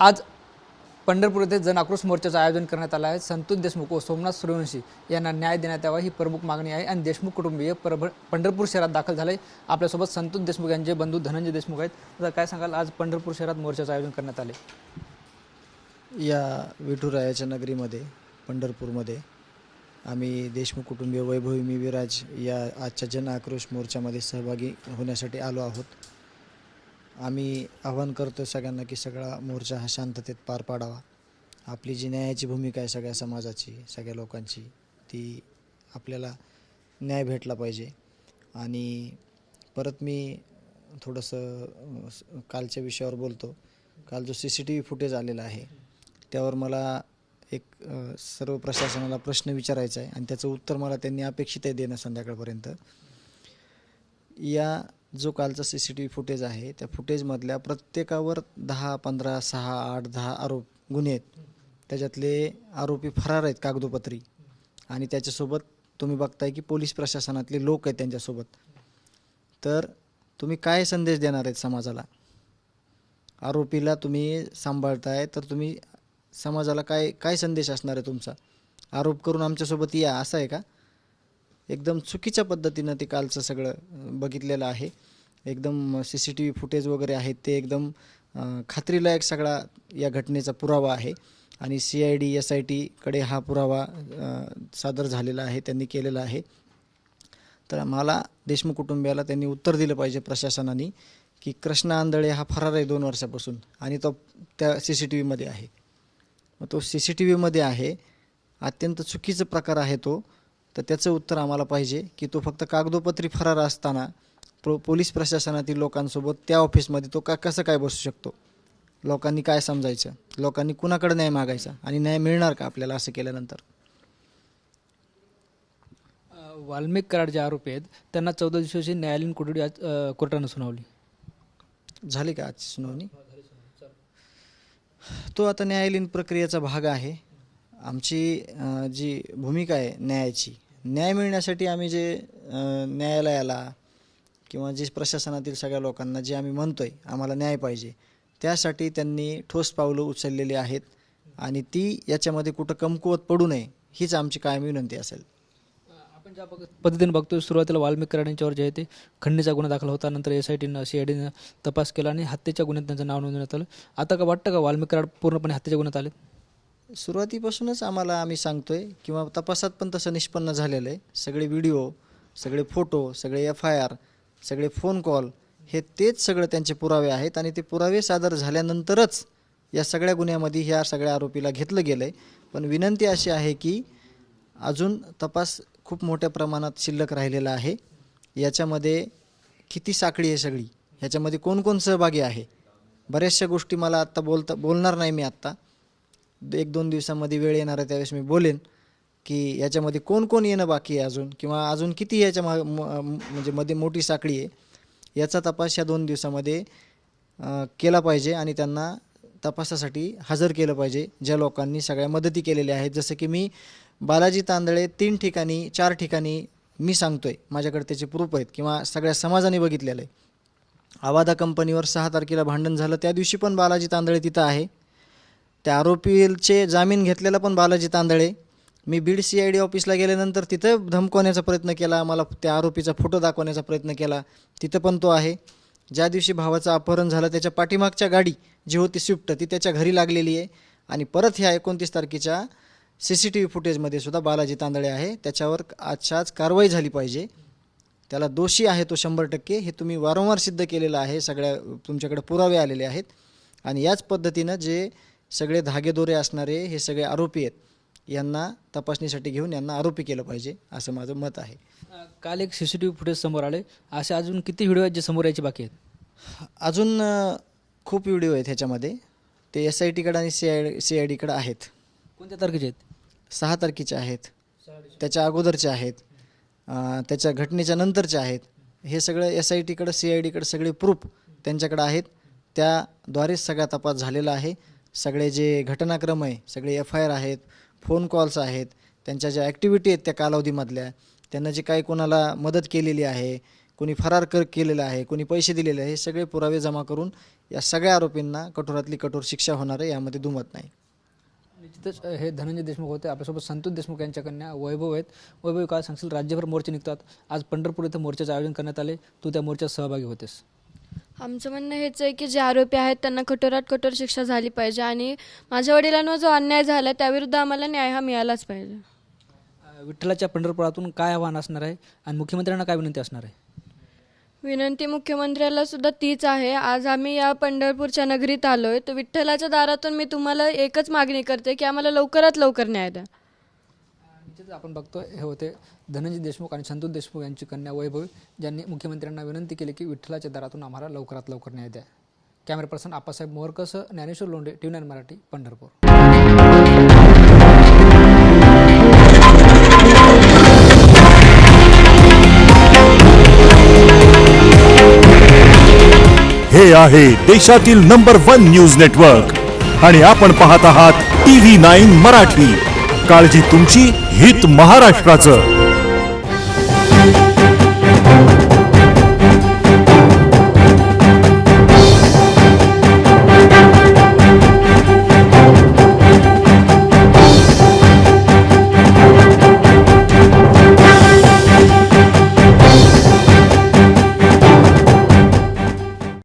आज पंढरपूर येथे जन आक्रोश मोर्चाचं आयोजन करण्यात आलं आहे। संतोष देशमुख व सोमनाथ सूर्यवंशी यांना न्याय देण्यात यावा ही प्रमुख मागणी आहे आणि देशमुख कुटुंबीय पंढरपूर शहरात दाखल झाले। आपल्यासोबत संतोष देशमुख यांचे बंधू धनंजय देशमुख आहेत। तर काय सांगाल, आज पंढरपूर शहरात मोर्चाचं आयोजन करण्यात आले? या विठुरायाच्या नगरीमध्ये पंढरपूरमध्ये आम्ही देशमुख कुटुंबीय वैभवी मी विराज या आजच्या जन आक्रोश मोर्चामध्ये सहभागी होण्यासाठी आलो आहोत। आम्ही आवाहन करतो सगळ्यांना की सगळा मोर्चा हा शांततेत पार पाडावा। आपली जी न्यायाची भूमिका आहे सगळ्या समाजाची, सगळ्या लोकांची, ती आपल्याला न्याय भेटला पाहिजे। आणि परत मी थोडंसं कालच्या विषयावर बोलतो। काल जो CCTV फुटेज आलेला आहे त्यावर मला एक सर्व प्रशासनाला प्रश्न विचारायचा आहे आणि त्याचं उत्तर मला त्यांनी अपेक्षित आहे देणं संध्याकाळपर्यंत। या जो कालचा CCTV फुटेज आहे त्या फुटेजमधल्या प्रत्येकावर 10, 15, 6, 8, 10 गुन्हे आहेत। त्याच्यातले आरोपी फरार आहेत कागदोपत्री आणि त्याच्यासोबत तुम्ही बघताय की पोलीस प्रशासनातले लोक आहेत त्यांच्यासोबत। तर तुम्ही काय संदेश देणार आहेत समाजाला? आरोपीला तुम्ही सांभाळताय तर तुम्ही समाजाला काय संदेश असणार आहे तुमचा? आरोप करून आमच्यासोबत या असं आहे का? एकदम चुकीच्या पद्धतीनं ते कालचं सगळं बघितलेलं आहे। एकदम CCTV फुटेज वगैरे आहेत ते एकदम खात्रीलायक सगळा या घटनेचा पुरावा आहे आणि CID SIT कडे हा पुरावा सादर झालेला आहे, त्यांनी केलेला आहे। तर मला देशमुख कुटुंबियाला त्यांनी उत्तर दिलं पाहिजे प्रशासनाने की कृष्णा आंधळे हा फरार आहे 2 वर्षापासून आणि तो त्या CCTV मध्ये आहे। मग तो CCTV मध्ये आहे, अत्यंत चुकीचा प्रकार आहे तो। तर त्याचं उत्तर आम्हाला पाहिजे की तो फक्त कागदोपत्री फरार असताना पोलीस प्रशासनातील लोकांसोबत त्या ऑफिसमध्ये तो कसं काय बसू शकतो? लोकांनी काय समजायचं? लोकांनी कुणाकडे न्याय मागायचा आणि न्याय मिळणार का आपल्याला असं केल्यानंतर? वाल्मिक कराड जे आरोपी आहेत त्यांना 14 दिवसाची न्यायालयीन कोठडी आज कोर्टानं सुनावली। झाली का आजची सुनावणी? तो आता न्यायालयीन प्रक्रियेचा भाग आहे। आमची जी भूमिका आहे न्यायाची, न्याय मिळण्यासाठी आम्ही जे न्यायालयाला किंवा जे प्रशासनातील सगळ्या लोकांना जे आम्ही म्हणतोय आम्हाला न्याय पाहिजे, त्यासाठी त्यांनी ठोस पावलं उचललेली आहेत आणि ती याच्यामध्ये कुठं कमकुवत पडू नये हीच आमची कायम विनंती असेल। आपण ज्या पद्धतीने बघतोय, सुरुवातीला वाल्मिक कराड यांच्यावर जे आहे ते खंडणीचा गुन्हा दाखल होता, नंतर SITनं CIDनं तपास केला आणि हत्येच्या गुन्ह्यात त्यांचं नाव नोंदवण्यात आलं। आता का वाटतं का वाल्मिक कराड पूर्णपणे हत्येच्या गुन्ह्यात आले? सुरुवातीपासूनच आम्ही सांगतोय किंवा तपासात पण तसं निष्पन्न झालेलं आहे। सगळे व्हिडिओ, सगळे फोटो, सगळे FIR, सगळे फोन कॉल हे तेच सगळं त्यांचे पुरावे आहेत आणि ते पुरावे सादर झाल्यानंतरच या सगळ्या गुन्ह्यामध्ये ह्या सगळ्या आरोपीला घेतलं गेलं आहे। पण विनंती अशी आहे की अजून तपास खूप मोठ्या प्रमाणात शिल्लक राहिलेला आहे। याच्यामध्ये किती साखळी आहे सगळी, ह्याच्यामध्ये कोण कोण सहभागी आहे, बऱ्याचशा गोष्टी मला आत्ता बोलणार नाही मी आत्ता। 1-2 दिवसामध्ये वेळ येणार आहे त्यावेळेस मी बोलेन की याच्यामध्ये कोण कोण येणं बाकी आहे अजून, किंवा अजून किती याच्या म्हणजे मध्ये मोठी साखळी आहे, याचा तपास या 2 दिवसामध्ये केला पाहिजे आणि त्यांना तपासासाठी हजर केलं पाहिजे ज्या लोकांनी सगळ्या मदती केलेल्या आहेत। जसं की मी बालाजी तांदळे 3 ठिकाणी 4 ठिकाणी मी सांगतोय, माझ्याकडे त्याचे प्रूफ आहेत किंवा सगळ्या समाजाने बघितलेलं आहे। आवादा कंपनीवर 6 तारखेला भांडण झालं, त्या दिवशी पण बालाजी तांदळे तिथं आहे। त्या आरोपीचे जामीन घेतलेला पण बालाजी तांदळे। मी बीड CID ऑफिसला गेल्यानंतर तिथं धमकवण्याचा प्रयत्न केला, मला त्या आरोपीचा फोटो दाखवण्याचा प्रयत्न केला, तिथं पण तो आहे। ज्या दिवशी भावाचं अपहरण झालं त्याच्या पाठीमागच्या गाडी जी होती स्विफ्ट ती त्याच्या घरी लागलेली आहे आणि परत ह्या 29 तारखेच्या CCTV फुटेजमध्ये सुद्धा बालाजी तांदळे आहे। त्याच्यावर आजच्याच कारवाई झाली पाहिजे। त्याला दोषी आहे तो 100%, हे तुम्ही वारंवार सिद्ध केलेलं आहे, सगळ्या तुमच्याकडे पुरावे आलेले आहेत। आणि याच पद्धतीनं जे सगळे धागेदोरे असणारे हे सगळे आरोपी आहेत यांना तपासणीसाठी घेऊन यांना आरोपी केलं पाहिजे असं माझं मत आहे। काल एक CCTV फुटेज समोर आले, असे अजून किती व्हिडिओ आहेत जे समोर यायचे बाकी आहेत? अजून खूप व्हिडिओ आहेत ह्याच्यामध्ये, ते SIT कडे आणि CID कडे आहेत। कोणत्या तारखेचे आहेत? 6 तारखेचे आहेत, त्याच्या अगोदरचे आहेत, त्याच्या घटनेच्या नंतरचे आहेत। हे सगळं SIT कडे CID कडे सगळे प्रूफ त्यांच्याकडे आहेत, त्याद्वारेच सगळा तपास झालेला आहे। सगळे जे घटनाक्रम आहे, सगळे FIR आहेत, फोन कॉल्स आहेत, त्यांच्या ज्या ॲक्टिव्हिटी आहेत त्या कालावधीमधल्या, त्यांना जे काही कोणाला मदत केलेली आहे, कोणी फरार केलेला आहे, कोणी पैसे दिलेले आहे, हे सगळे पुरावे जमा करून या सगळ्या आरोपींना कठोरातली कठोर शिक्षा होणार आहे, यामध्ये दुमत नाही. निश्चितच हे धनंजय देशमुख होते. आपल्यासोबत संतोष देशमुख यांच्या कन्या वैभव आहेत. वैभव, काय सांगशील, राज्यभर मोर्चे निघतात, आज पंढरपूर इथं मोर्चाचं आयोजन करण्यात आले, तू त्या मोर्चात सहभागी होतेस. आमचं म्हणणं हेच आहे की जे आरोपी आहेत त्यांना कठोरात कठोर शिक्षा झाली पाहिजे आणि माझ्या वडिलांवर जो अन्याय झाला त्याविरुद्ध आम्हाला न्याय हा मिळालाच पाहिजे. विठ्ठलाच्या पंढरपुरातून काय आव्हान असणार आहे आणि मुख्यमंत्र्यांना काय विनंती असणार आहे? विनंती मुख्यमंत्र्याला सुद्धा तीच आहे. आज आम्ही या पंढरपूरच्या नगरीत आलो आहे, तर विठ्ठलाच्या दारातून मी तुम्हाला एकच मागणी करते की आम्हाला लवकरात लवकर न्याय द्या. निश्चितच आपण बघतोय हे होते धनंजय देशमुख आणि संतोष देशमुख यांची कन्या वैभव, ज्यांनी मुख्यमंत्र्यांना विनंती केली की विठ्ठलाच्या दारातून आम्हाला लवकरात लवकर न्याय द्या. कॅमेरा पर्सन आप्पासाहेब मोरकसह ज्ञानेश्वर लोंढे, TV9 मराठी, पंढरपूर. हे आहे देशातील नंबर 1 न्यूज नेटवर्क आणि आपण पाहत आहात TV9 मराठी. काळजी तुमची, हित महाराष्ट्राचं.